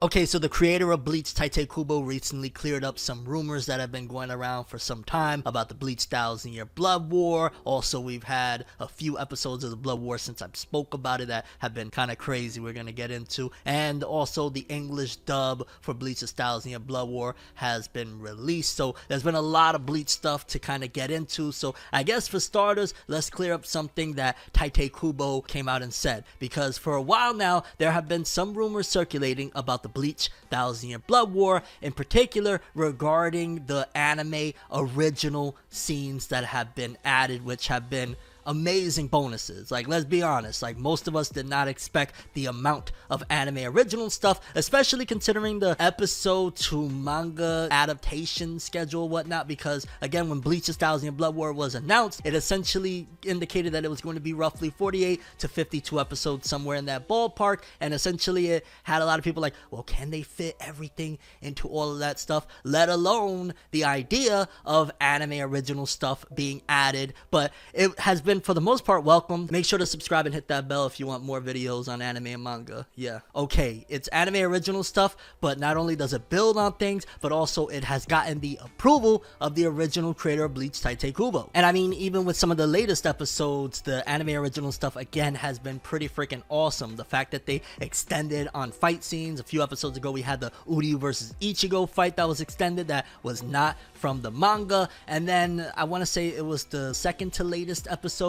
Okay, so the creator of Bleach, Tite Kubo, recently cleared up some rumors that have been going around for some time about the Bleach 1000-year Blood War. Also, we've had a few episodes of the Blood War since I spoke about it that have been kind of crazy we're going to get into. And also, the English dub for Bleach's 1000-year Blood War has been released. So, there's been a lot of Bleach stuff to kind of get into. So, I guess for starters, let's clear up something that Tite Kubo came out and said. Because for a while now, there have been some rumors circulating about the Bleach 1000-year Blood War, in particular regarding the anime original scenes that have been added, which have been amazing bonuses. Like, let's be honest, like most of us did not expect the amount of anime original stuff, especially considering the episode to manga adaptation schedule, whatnot, because again, when Bleach's 1000-year Blood War was announced, it essentially indicated that it was going to be roughly 48 to 52 episodes, somewhere in that ballpark, and essentially it had a lot of people like, well, can they fit everything into all of that stuff, let alone the idea of anime original stuff being added. But it has been, for the most part, welcome. Make sure to subscribe and hit that bell if you want more videos on anime and manga. Yeah, okay, it's anime original stuff, but not only does it build on things, but also it has gotten the approval of the original creator of Bleach, Tite Kubo. And I mean, even with some of the latest episodes, the anime original stuff again has been pretty freaking awesome. The fact that they extended on fight scenes. A few episodes ago we had the Uryu versus Ichigo fight that was extended, that was not from the manga. And then I want to say it was the second to latest episode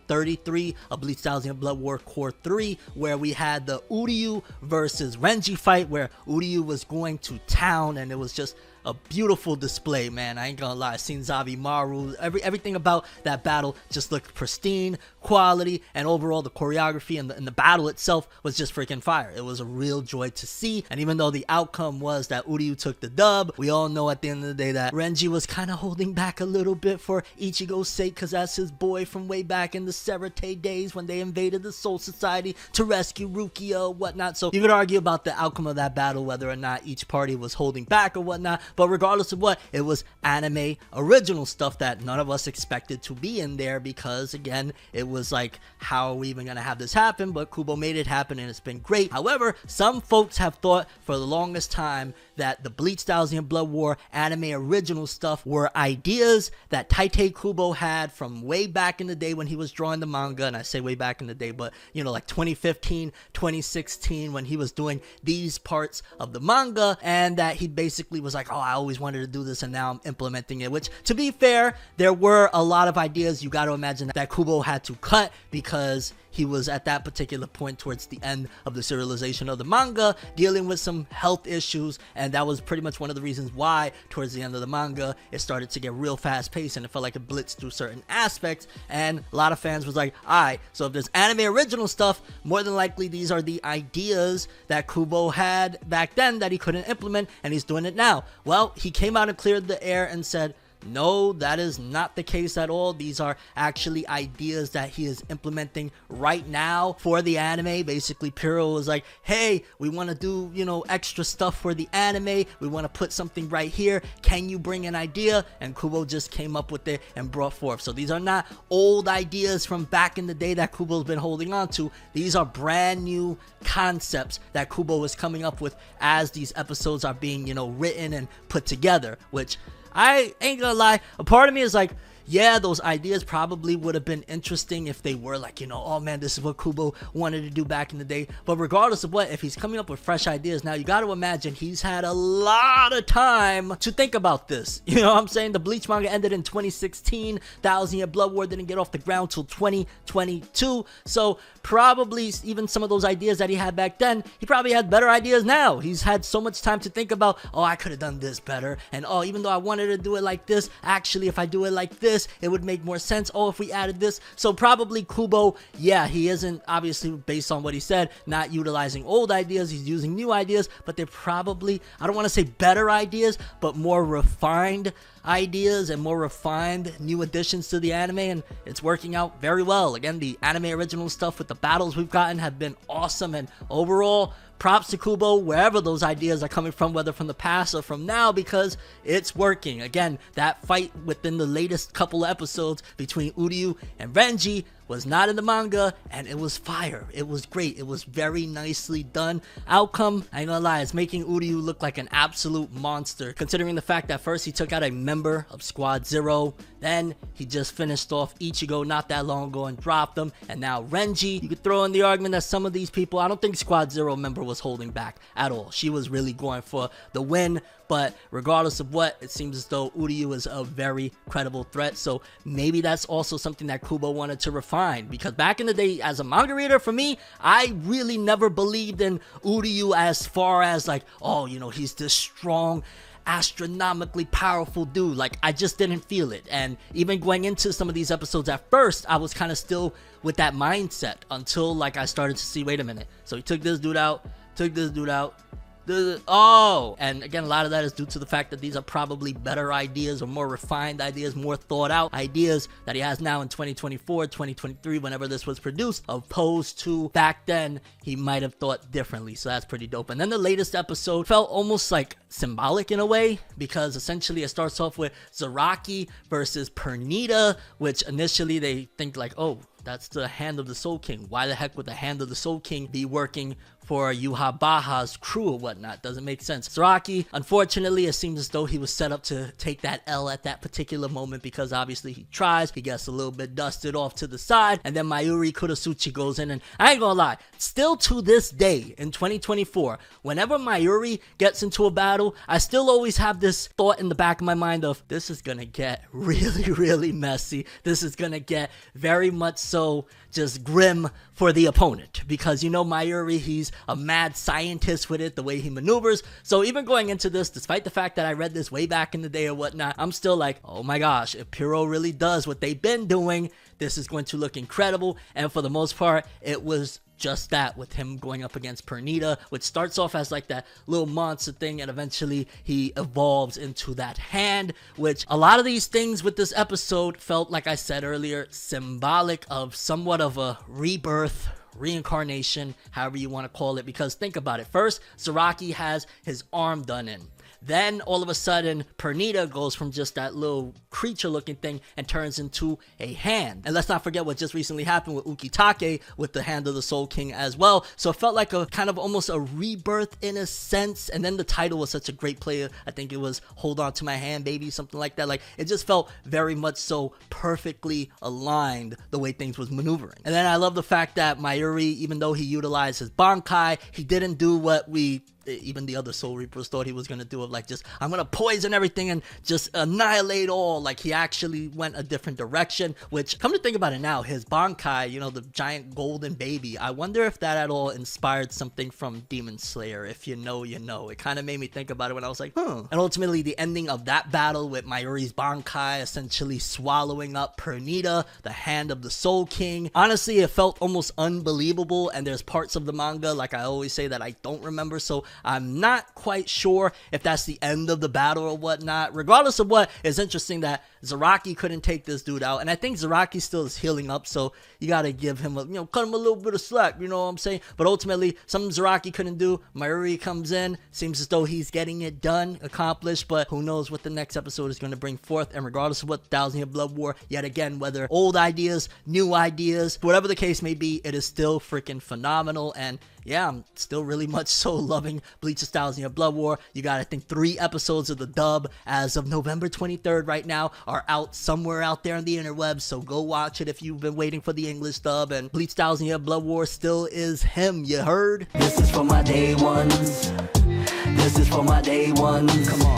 33 of Bleach 1000-year Blood War Core 3, where we had the Uryu versus Renji fight, where Uryu was going to town, and it was just a beautiful display, man. I ain't gonna lie. Shinzabi, Maru, everything about that battle just looked pristine, quality, and overall the choreography and the battle itself was just freaking fire. It was a real joy to see. And even though the outcome was that Uryu took the dub, we all know at the end of the day that Renji was kind of holding back a little bit for Ichigo's sake, because that's his boy from way back in the Serete days when they invaded the Soul Society to rescue Rukia or whatnot. So you could argue about the outcome of that battle, whether or not each party was holding back or whatnot. But regardless of what, it was anime original stuff that none of us expected to be in there, because again, it was like, how are we even gonna have this happen? But Kubo made it happen, and it's been great. However, some folks have thought for the longest time that the Bleach 1000-year Blood War anime original stuff were ideas that Tite Kubo had from way back in the day when he was drawing the manga. And I say way back in the day, but you know, like 2015, 2016, when he was doing these parts of the manga, and that he basically was like, oh, I always wanted to do this, and now I'm implementing it. Which, to be fair, there were a lot of ideas you got to imagine that Kubo had to cut, because he was at that particular point towards the end of the serialization of the manga dealing with some health issues, and that was pretty much one of the reasons why towards the end of the manga it started to get real fast paced, and it felt like it blitzed through certain aspects. And a lot of fans was like, alright, so if there's anime original stuff, more than likely these are the ideas that Kubo had back then that he couldn't implement, and he's doing it now. Well, he came out and cleared the air and said, no, that is not the case at all. These are actually ideas that he is implementing right now for the anime. Basically, Piro was like, hey, we want to do, you know, extra stuff for the anime. We want to put something right here. Can you bring an idea? And Kubo just came up with it and brought forth. So these are not old ideas from back in the day that Kubo's been holding on to. These are brand new concepts that Kubo is coming up with as these episodes are being, you know, written and put together, which I ain't gonna lie, a part of me is like, yeah, those ideas probably would have been interesting if they were like, you know, oh man, this is what Kubo wanted to do back in the day. But regardless of what, if he's coming up with fresh ideas now, you got to imagine he's had a lot of time to think about this. You know what I'm saying? The Bleach manga ended in 2016. 1000-year Blood War didn't get off the ground till 2022. So probably even some of those ideas that he had back then, he probably had better ideas now. He's had so much time to think about, oh, I could have done this better. And oh, even though I wanted to do it like this, actually, if I do it like this, it would make more sense. Oh, if we added this. So probably Kubo, yeah, he isn't, obviously based on what he said, not utilizing old ideas. He's using new ideas, but they're probably, I don't want to say better ideas, but more refined ideas and more refined new additions to the anime, and it's working out very well. Again, the anime original stuff with the battles we've gotten have been awesome, and overall, props to Kubo wherever those ideas are coming from, whether from the past or from now, because it's working. Again, that fight within the latest couple of episodes between Uryu and Renji was not in the manga, and it was fire. It was great. It was very nicely done. Outcome, I ain't gonna lie, it's making Uryu look like an absolute monster, considering the fact that first he took out a member of Squad Zero, then he just finished off Ichigo not that long ago and dropped him, and now Renji. You could throw in the argument that some of these people, I don't think Squad Zero member was holding back at all. She was really going for the win, but regardless of what, it seems as though Uryu is a very credible threat, so maybe that's also something that Kubo wanted to refine, because back in the day, as a manga reader, for me, I really never believed in Uryu as far as like, oh, you know, he's this strong, astronomically powerful dude. Like, I just didn't feel it. And even going into some of these episodes at first, I was kind of still with that mindset until like I started to see, wait a minute, so he took this dude out, and again, a lot of that is due to the fact that these are probably better ideas or more refined ideas, more thought out ideas that he has now in 2024, 2023, whenever this was produced, opposed to back then he might have thought differently. So that's pretty dope. And then the latest episode felt almost like symbolic in a way, because essentially it starts off with Zaraki versus Pernita, which initially they think like, oh, that's the Hand of the Soul King. Why the heck would the Hand of the Soul King be working for Yhwach's crew or whatnot? Doesn't make sense. Zaraki, unfortunately, it seems as though he was set up to take that L at that particular moment, because obviously he tries, he gets a little bit dusted off to the side, and then Mayuri Kurotsuchi goes in, and I ain't gonna lie, still to this day in 2024, whenever Mayuri gets into a battle, I still always have this thought in the back of my mind of, this is gonna get really, really messy. This is gonna get very much so just grim for the opponent, because you know Mayuri, he's a mad scientist with it, the way he maneuvers. So even going into this, despite the fact that I read this way back in the day or whatnot, I'm still like, oh my gosh, if Piro really does what they've been doing, this is going to look incredible. And for the most part, it was just that, with him going up against Pernita, which starts off as like that little monster thing, and eventually he evolves into that hand, which a lot of these things with this episode felt, like I said earlier, symbolic of somewhat of a rebirth, reincarnation, however you want to call it. Because think about it, first Zaraki has his arm done in, then all of a sudden Pernita goes from just that little creature looking thing and turns into a hand. And let's not forget what just recently happened with Ukitake with the Hand of the Soul King as well. So it felt like a kind of almost a rebirth in a sense. And then the title was such a great play. I think it was Hold On to My Hand Baby, something like that. Like, it just felt very much so perfectly aligned the way things was maneuvering. And then I love the fact that Mayuri, even though he utilized his Bankai, he didn't do what even the other Soul Reapers thought he was going to do, of like, just, I'm going to poison everything and just annihilate all. Like, he actually went a different direction, which, come to think about it now, his Bankai, you know, the giant golden baby, I wonder if that at all inspired something from Demon Slayer. If you know, you know. It kind of made me think about it when I was like, And ultimately, the ending of that battle with Mayuri's Bankai essentially swallowing up Pernita, the Hand of the Soul King. Honestly, it felt almost unbelievable, and there's parts of the manga, like I always say, that I don't remember, so I'm not quite sure if that's the end of the battle or whatnot. Regardless of what, it's interesting that Zaraki couldn't take this dude out, and I think Zaraki still is healing up, so you gotta give him cut him a little bit of slack, you know what I'm saying? But ultimately, something Zaraki couldn't do, Mayuri comes in, seems as though he's getting it done, accomplished, but who knows what the next episode is going to bring forth. And regardless of what 1,000 Year Blood War, yet again, whether old ideas, new ideas, whatever the case may be, it is still freaking phenomenal. And yeah, I'm still really much so loving Bleach's 1,000 Year Blood War. You got, I think, 3 episodes of the dub as of November 23rd right now are out somewhere out there on the interwebs, so go watch it if you've been waiting for the English dub. And Bleach 1,000 Year Blood War still is him, you heard? This is for my day ones. This is for my day ones. Come on.